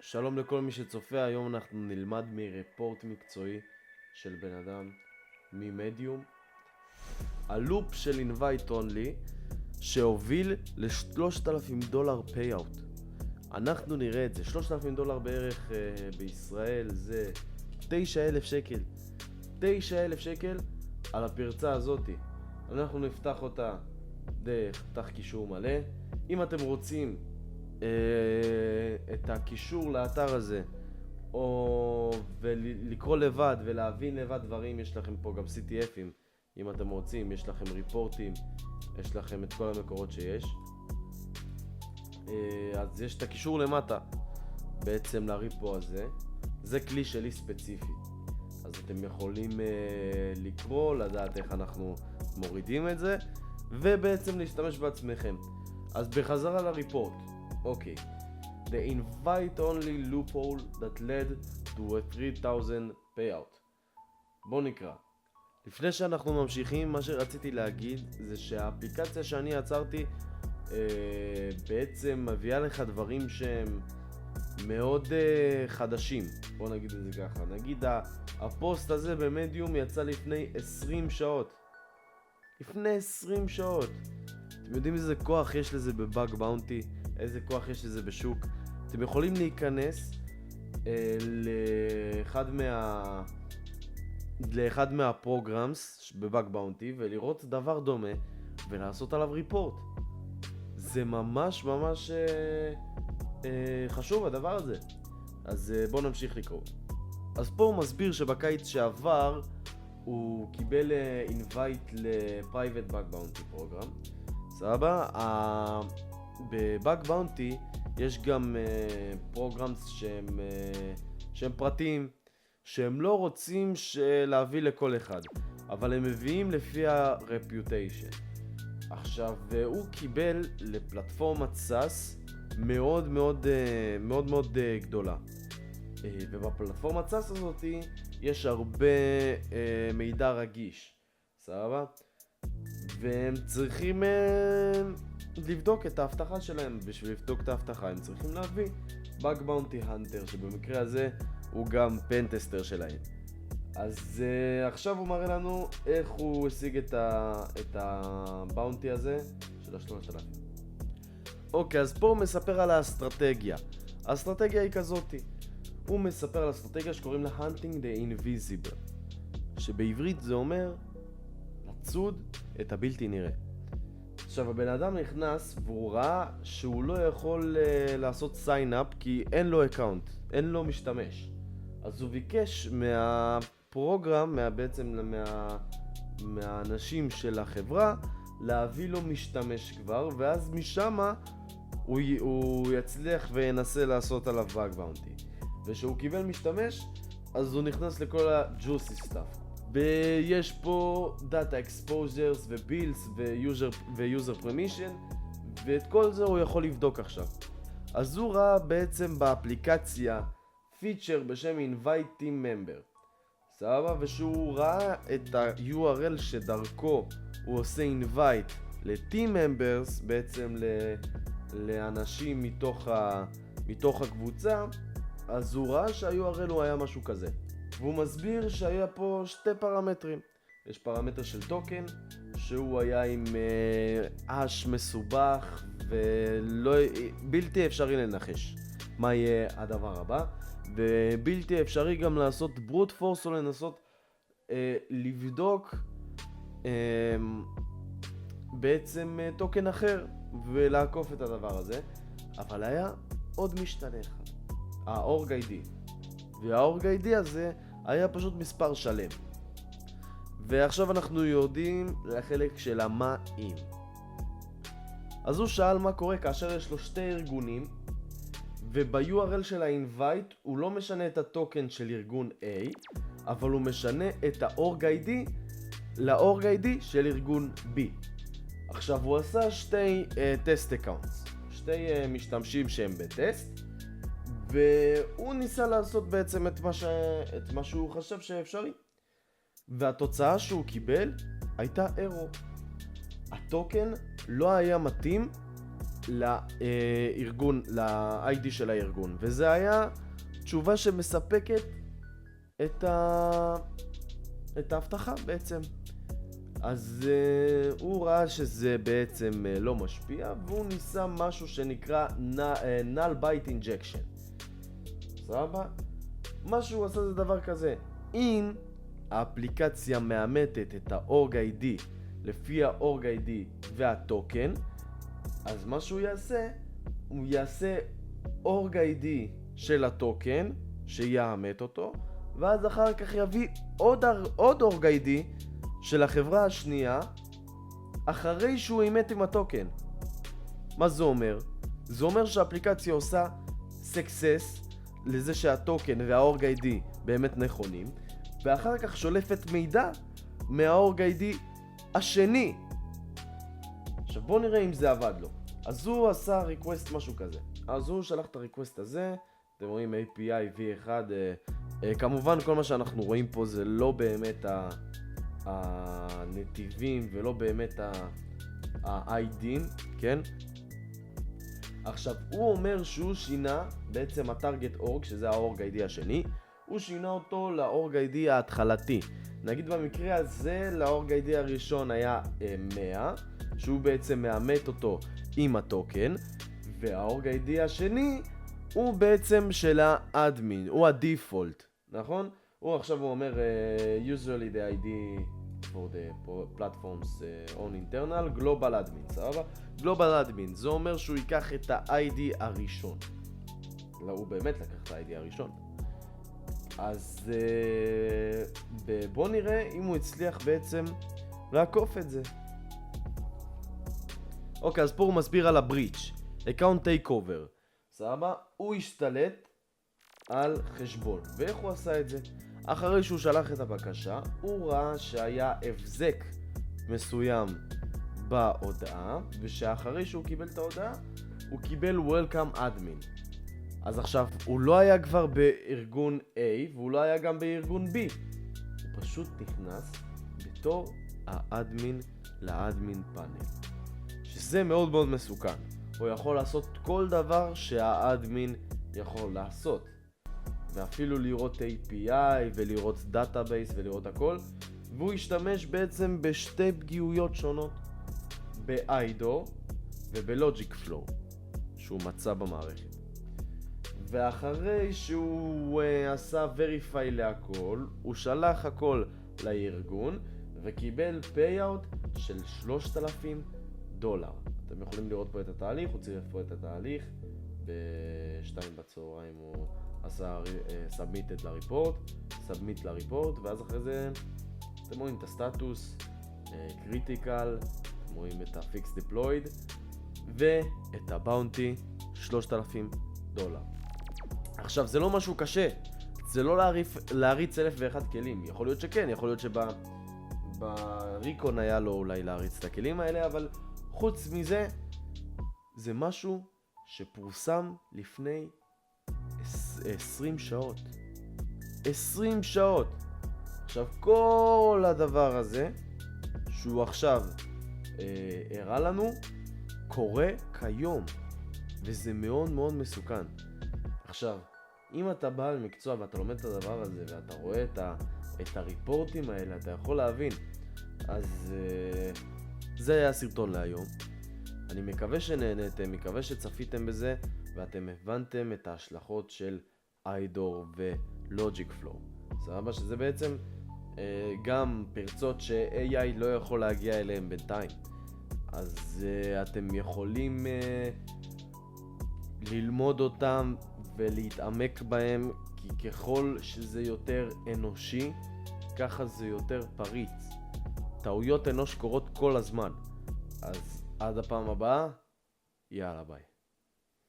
שלום לכל מי שצופה. היום אנחנו נלמד מרפורט מקצועי של בן אדם ממדיום, הלופ של invite only שהוביל ל$3,000 payout. אנחנו נראה את זה. $3,000 בערך בישראל זה 9,000 שקל. 9,000 שקל על הפרצה הזאתי. אנחנו נפתח אותה דרך פתח קישור מלא. אם אתם רוצים את הקישור לאתר הזה או ולקרוא לבד ולהבין לבד דברים, יש לכם פה גם CTF'ים. אם אתם רוצים, יש לכם ריפורטים, יש לכם את כל המקורות שיש. אז יש את הקישור למטה בעצם לריפו הזה. זה כלי שלי ספציפי, אז אתם יכולים לקרוא, לדעת איך אנחנו מורידים את זה ובעצם להשתמש בעצמכם. אז בחזרה לריפורט. אוקיי. The invite only loophole that led to a 3,000 payout. בוא נקרא. לפני שאנחנו ממשיכים, מה שרציתי להגיד זה שהאפליקציה שאני יצרתי בעצם מביאה לך דברים שהם מאוד חדשים. בוא נגיד את זה ככה. נגיד הפוסט הזה במדיום יצא לפני 20 שעות. לפני 20 שעות. אתם יודעים איזה כוח יש לזה בבאג באונטי? איזה כוח יש לזה בשוק? אתם יכולים להיכנס לאחד מהפרוגרמס בבאג באונטי ולראות דבר דומה ולעשות עליו ריפורט. זה ממש ממש חשוב הדבר הזה. אז בואו נמשיך לקרוא. אז פה הוא מסביר שבקיץ שעבר הוא קיבל invite ל-Private Bug Bounty Program. סבבה? בבאג באונטי יש גם פרוגרמס שהם פרטיים, שהם לא רוצים להביא לכל אחד, אבל הם מביאים לפי הרפיוטיישן. עכשיו, הוא קיבל לפלטפורמת סאס מאוד מאוד מאוד מאוד גדולה, ובפלטפורמת סאס הזאת יש הרבה מידע רגיש, סבבה? והם צריכים לבדוק את ההבטחה שלהם. בשביל לבדוק את ההבטחה הם צריכים להביא Bug Bounty Hunter, שבמקרה הזה הוא גם פנטסטר שלהם. אז עכשיו הוא מראה לנו איך הוא השיג את הבאונטי הזה של ה-3,000. אוקיי, אז פה הוא מספר על האסטרטגיה. האסטרטגיה היא כזאתי. הוא מספר על האסטרטגיה שקוראים לה Hunting the Invisible, שבעברית זה אומר לצוד את הבלתי נראה. עכשיו, הבן אדם נכנס והוא ראה שהוא לא יכול לעשות sign up כי אין לו אקאונט, אין לו משתמש. אז הוא ביקש מהפרוגרם, בעצם מהאנשים של החברה, להביא לו משתמש כבר, ואז משם הוא יצליח וינסה לעשות עליו bug bounty. ושהוא קיבל משתמש, אז הוא נכנס לכל ה-juicy stuff. ויש פה data exposures ו-bills ו-user permission, ואת כל זה הוא יכול לבדוק עכשיו. אז הוא ראה בעצם באפליקציה פיצ'ר בשם invite team member, סבבה? ושהוא ראה את ה-URL שדרכו הוא עושה invite ל-team members, בעצם לאנשים מתוך הקבוצה. אז הוא ראה שה-URL הוא היה משהו כזה, והוא מסביר שהיה פה שתי פרמטרים. יש פרמטר של טוקן שהוא היה עם אש מסובך ובלתי אפשרי לנחש מה יהיה הדבר הבא, ובלתי אפשרי גם לעשות ברוט פורס או לנסות לבדוק בעצם טוקן אחר ולעקוף את הדבר הזה. אבל היה עוד משתנה אחד, האורג איי-די, והאורג איי-די הזה היה פשוט מספר שלם. ועכשיו אנחנו יודעים לחלק של מה אם. אז הוא שאל מה קורה כאשר יש לו שתי ארגונים, וב-URL של ה-invite הוא לא משנה את הטוקן של ארגון A, אבל הוא משנה את האורג איי-די לאורג איי-די של ארגון B. עכשיו הוא עשה שתי טסט אקאונטס, שתי משתמשים שהם בטסט, והוא ניסה לעשות בעצם את מה שהוא חשב שאפשרי, והתוצאה שהוא קיבל הייתה אירור. הטוקן לא היה מתאים לארגון, ל-ID של הארגון, וזה היה תשובה שמספקת את ההבטחה בעצם. אז הוא ראה שזה בעצם לא משפיע, והוא ניסה משהו שנקרא null byte injection. סבבה? מה שהוא עשה זה דבר כזה: אם האפליקציה מאמתת את ה-org ID לפי ה-org ID והטוקן, אז מה שהוא יעשה, הוא יעשה org ID של הטוקן שיאמת אותו, ואז אחר כך יביא עוד org ID של החברה השנייה אחרי שהוא אימת עם הטוקן. מה זה אומר? זה אומר שהאפליקציה עושה success לזה שהטוקן וה-org ID באמת נכונים, ואחר כך שולפת מידע מה-org ID השני. עכשיו בוא נראה אם זה עבד לו. אז הוא עשה request משהו כזה. אז הוא שלח את ה-request הזה, אתם רואים API V1, כמובן כל מה שאנחנו רואים פה זה לא באמת הנתיבים ולא באמת ה-ID'ים, כן? עכשיו הוא אומר שהוא שינה בעצם ה-target org, שזה ה-org ID השני, הוא שינה אותו ל-org ID ההתחלתי. נגיד במקרה הזה ל-org ID הראשון היה 100, שהוא בעצם מאמת אותו עם הטוקן, וה-org ID השני הוא בעצם של האדמין, הוא הדיפולט, נכון? הוא עכשיו הוא אומר usually the ID for the platforms on internal global admin, סבבה? global admin, זה אומר שהוא ייקח את ה-ID הראשון. לא, הוא באמת לקח את ה-ID הראשון. אז בוא נראה אם הוא הצליח בעצם לעקוף את זה. אוקיי, אז פה הוא מסביר על הבריץ', account takeover, סבבה? הוא השתלט על חשבון. ואיך הוא עשה את זה? אחרי שהוא שלח את הבקשה, הוא ראה שהיה הבזק מסוים בהודעה, ושאחרי שהוא קיבל את ההודעה, הוא קיבל Welcome Admin. אז עכשיו, הוא לא היה כבר בארגון A, והוא לא היה גם בארגון B. הוא פשוט נכנס בתור האדמין לאדמין פאנל. שזה מאוד מאוד מסוכן. הוא יכול לעשות כל דבר שהאדמין יכול לעשות. ואפילו לראות API ולראות דאטאבייס ולראות הכל. והוא השתמש בעצם בשתי פגיעויות שונות. ב-IDOR ובלוג'יק פלואו שהוא מצא במערכת. ואחרי שהוא עשה verify להכל, הוא שלח הכל לארגון וקיבל payout של $3,000. אתם יכולים לראות פה את התהליך, הוא צירף פה את התהליך. ב-2 בצהריים הוא עשה submitted לריפורט, ואז אחרי זה אתם רואים את הסטטוס, critical, אתם רואים את ה-fix deployed ואת ה-bounty $3,000. עכשיו זה לא משהו קשה, זה לא להריץ 1001 כלים, יכול להיות שכן, יכול להיות בריקון היה לו אולי להריץ את הכלים האלה, אבל חוץ מזה, זה משהו שפורסם לפני 20 שעות. 20 שעות. עכשיו כל הדבר הזה, שהוא עכשיו הראה לנו, קורה כיום, וזה מאוד מאוד מסוכן. עכשיו, אם אתה בעל מקצוע ואתה לומד את הדבר הזה ואתה רואה את הריפורטים האלה, אתה יכול להבין. אז זה היה הסרטון להיום. אני מקווה שנהנתם, מקווה שצפיתם בזה ואתם הבנתם את ההשלכות של IDOR ולוג'יק פלואו. סבבה שזה בעצם גם פרצות ש-AI לא יכול להגיע אליהם בינתיים. אז אתם יכולים ללמוד אותם ולהתעמק בהם, כי ככל שזה יותר אנושי, ככה זה יותר פריץ. טעויות אנוש קורות כל הזמן. אז עד הפעם הבאה, יאללה ביי.